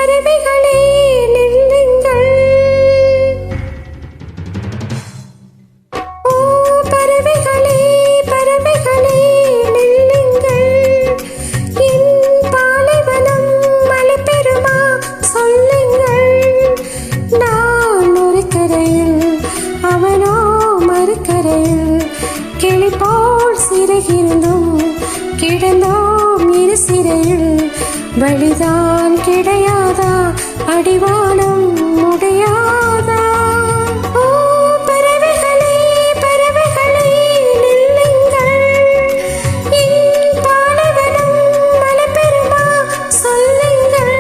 பறவைகளே நில்லுங்கள். ஓ பறவைகளே பறவைகளே நில்லுங்கள். என் பாலைவனம் மழை பெறுமா சொல்லுங்கள். நான் ஒரு கரையில் அவனோ மறுக்கரையில் கிளி போல் சிறகிருந்தும் கிடந்தோம் இரு சிறையில். வழிதான் கிடையாதா அடிவானம் உடையாதா. ஓ பறவைகளே பறவைகளே நில்லுங்கள். என் பாலைவனம் மழை பெறுமா சொல்லுங்கள்.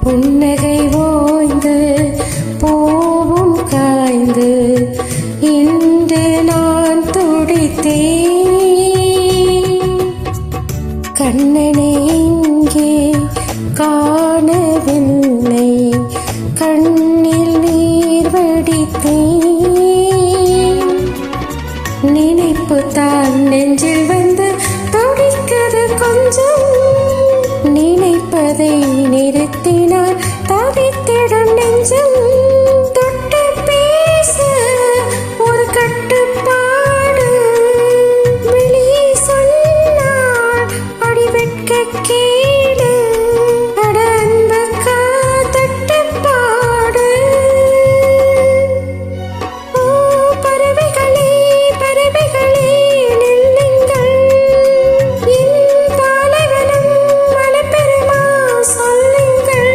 புன்னகை ஓய்ந்து பூவும் காய்ந்து இன்று நான் துடித்தேன். கண்ணனை இங்கே காணவில்லை கண்ணில் நீர் வடித்தேன். நினைப்பு தான் நெஞ்சில் வந்து துடிக்கிறது கொஞ்சம். நினைப்பதை நிறுத்தினார் தவித்திடும் நெஞ்சம். தொட்டு பேச ஒரு கட்டுப்பாடு வெளியே சொன்னார் அடிவெட்க கேடு. அட அன்பக்கா தட்டுப்பாடு. ஓ பறவைகளே பறவைகளே நில்லுங்கள். என் பாலைவனம் மழை பெறுமா சொல்லுங்கள்.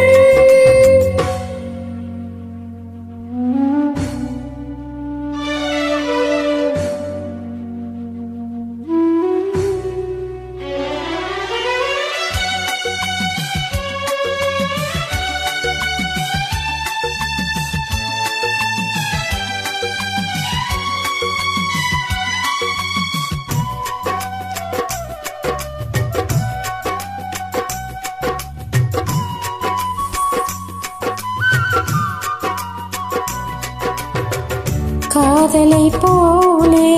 காதலை போலே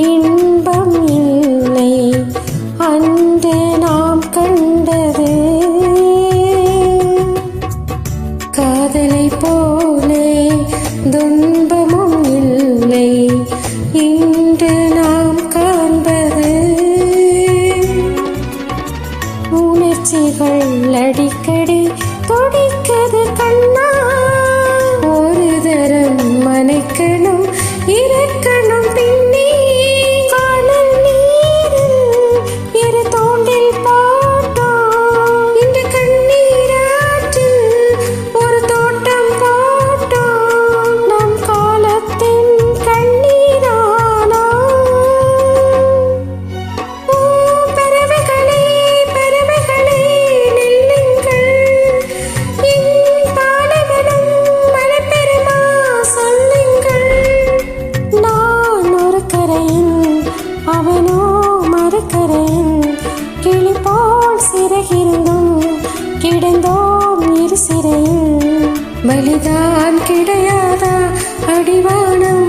இன்பம் இல்லை அன்று நாம் கண்டது. காதலை போலே துன்பமும் இல்லை இன்று நாம் காண்பது. உணர்ச்சிகள் அடிக்கடி துடிக்கிறது கண்ணா. ஒரு தரம் மனைக்கணும் இருக்கணும் பின்னே. காணல் நீரில் இரு தோண்டில் போட்டோம். இந்த கண்ணீராற்றில் ஒரு தோட்டம் போட்டோம். நம் காலத்தின் கண்ணீரானோ. ஓ பறவைகளே பறவைகளே நில்லுங்கள். என் பாலைவனம் மழை பெறுமா சொல்லுங்கள். நான் ஒரு கரையில் அவனோ மறுக்கரையில் கிளி போல் சிறகிருந்தும் கிடந்தோம் இரு சிறையில். வழிதான் கிடையாதா அடிவானம்